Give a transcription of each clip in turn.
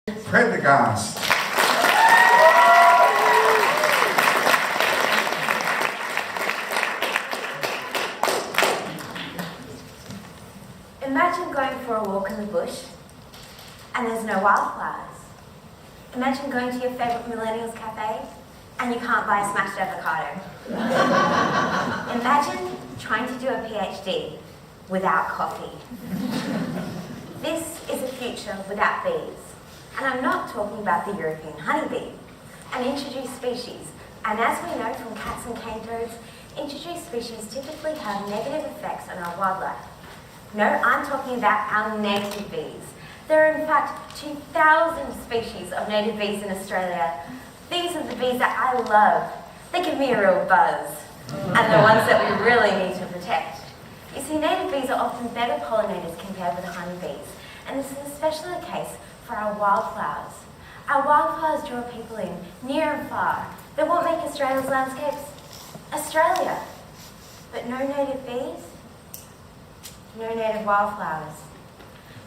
Prendergast. Imagine going for a walk in the bush and there's no wildflowers. Imagine going to your favourite millennials cafe and you can't buy a smashed avocado. Imagine trying to do a PhD without coffee. This is a future without bees. And I'm not talking about the European honeybee, an introduced species. And as we know from cats and cane toads, introduced species typically have negative effects on our wildlife. No, I'm talking about our native bees. There are in fact 2,000 species of native bees in Australia. These are the bees that I love. They give me a real buzz, and the ones that we really need to protect. You see, native bees are often better pollinators compared with honeybees, and this is especially the case for our wildflowers. Our wildflowers draw people in, near and far. They're what make Australia's landscapes Australia. But no native bees, no native wildflowers.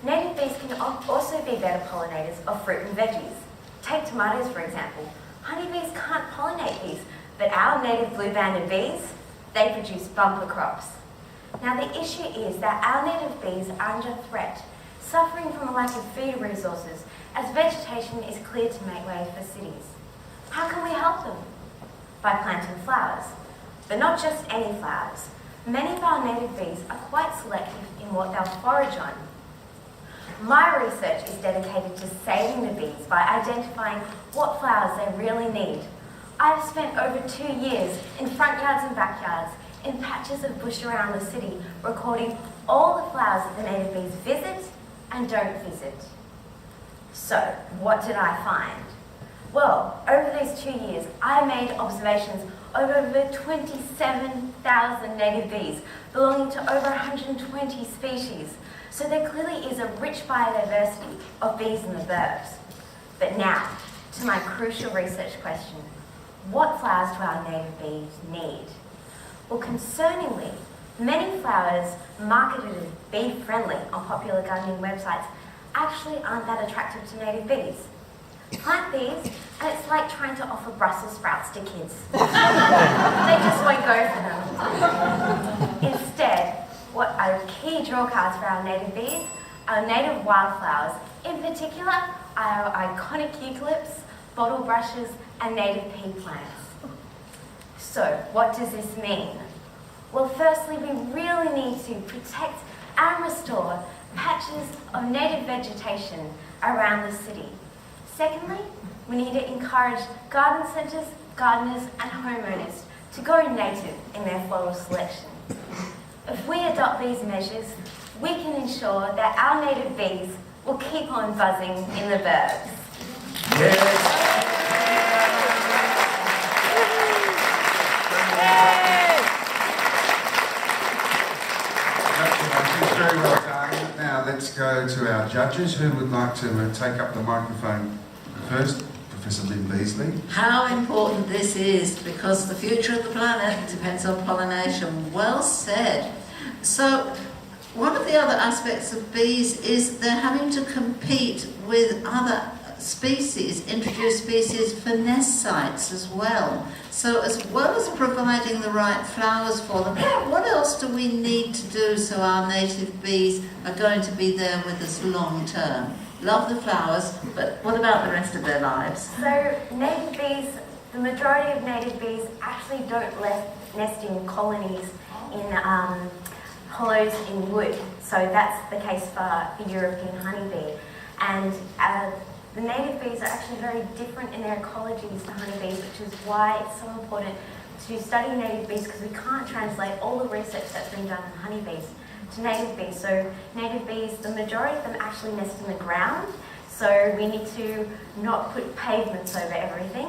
Native bees can also be better pollinators of fruit and veggies. Take tomatoes, for example. Honeybees can't pollinate these, but our native blue-banded bees, they produce bumper crops. Now the issue is that our native bees are under threat, suffering from a lack of feed resources as vegetation is cleared to make way for cities. How can we help them? By planting flowers. But not just any flowers. Many of our native bees are quite selective in what they'll forage on. My research is dedicated to saving the bees by identifying what flowers they really need. I've spent over 2 years in front yards and backyards, in patches of bush around the city, recording all the flowers that the native bees visit and don't visit. So, what did I find? Well, over these 2 years, I made observations of over 27,000 native bees belonging to over 120 species. So there clearly is a rich biodiversity of bees in the burbs. But now, to my crucial research question, what flowers do our native bees need? Well, concerningly, many flowers marketed as bee-friendly on popular gardening websites actually aren't that attractive to native bees. Plant these, and it's like trying to offer Brussels sprouts to kids. They just won't go for them. Instead, what are key draw cards for our native bees are native wildflowers, in particular our iconic eucalypts, bottle brushes, and native pea plants. So, what does this mean? Well, firstly, we really need to protect and restore patches of native vegetation around the city. Secondly, we need to encourage garden centres, gardeners and homeowners to go native in their floral selection. If we adopt these measures, we can ensure that our native bees will keep on buzzing in the burbs. Yes. Very well done. Now let's go to our judges. Who would like to take up the microphone first? Professor Lynn Beasley. How important this is, because the future of the planet depends on pollination. Well said. So, one of the other aspects of bees is they're having to compete with other species, introduced species, for nest sites as well. So as well as providing the right flowers for them, what else do we need to do so our native bees are going to be there with us long term? Love the flowers, but what about the rest of their lives? So native bees, the majority of native bees actually don't nest in colonies in hollows in wood. So that's the case for the European honeybee. And the native bees are actually very different in their ecologies to honeybees, which is why it's so important to study native bees, because we can't translate all the research that's been done on honeybees to native bees. So native bees, the majority of them actually nest in the ground, so we need to not put pavements over everything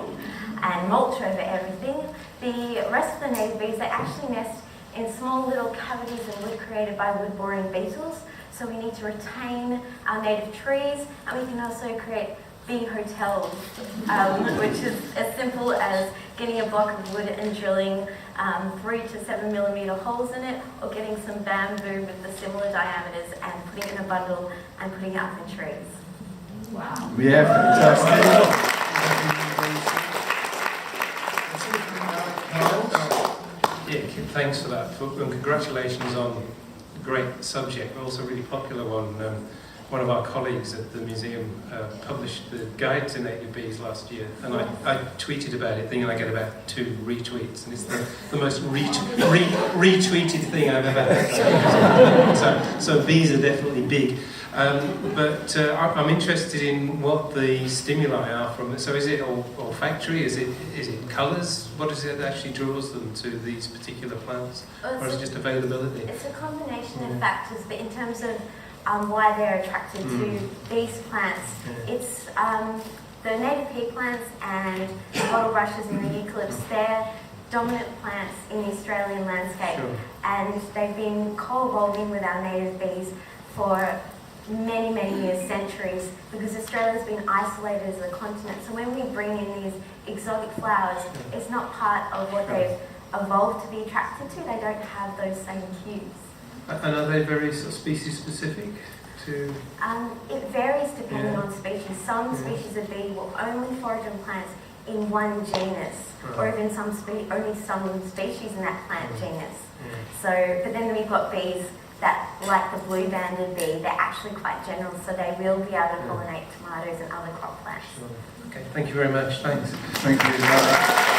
and mulch over everything. The rest of the native bees, they actually nest in small little cavities in wood created by wood boring beetles. So we need to retain our native trees, and we can also create bee hotels, which is as simple as getting a block of wood and drilling 3 to 7 millimeter holes in it, or getting some bamboo with the similar diameters and putting it in a bundle and putting it up in trees. Wow. Yeah, fantastic. Yeah, thanks for that, and congratulations on a great subject, but also a really popular one. One of our colleagues at the museum published the guide to native bees last year, and I tweeted about it, thinking I get about 2 retweets, and it's the most retweeted thing I've ever heard. So bees are definitely big. But I'm interested in what the stimuli are from it. So is it olfactory? Is it colours? What is it that actually draws them to these particular plants? Or is it just availability? It's a combination of factors, but in terms of why they're attracted to these plants, it's the native pea plants and the bottle brushes and the eucalypts. They're dominant plants in the Australian landscape, and they've been co-evolving with our native bees for many, many years, centuries, because Australia's been isolated as a continent. So when we bring in these exotic flowers, it's not part of what they've evolved to be attracted to. They don't have those same cues. And are they very sort of species specific to? It varies depending on species. Some species of bee will only forage on plants in one genus, or even only some species in that plant genus. So, but then we've got bees that, like the blue-banded bee, they're actually quite general, so they will be able to pollinate tomatoes and other crop plants. Okay, thank you very much. Thanks. Thank you.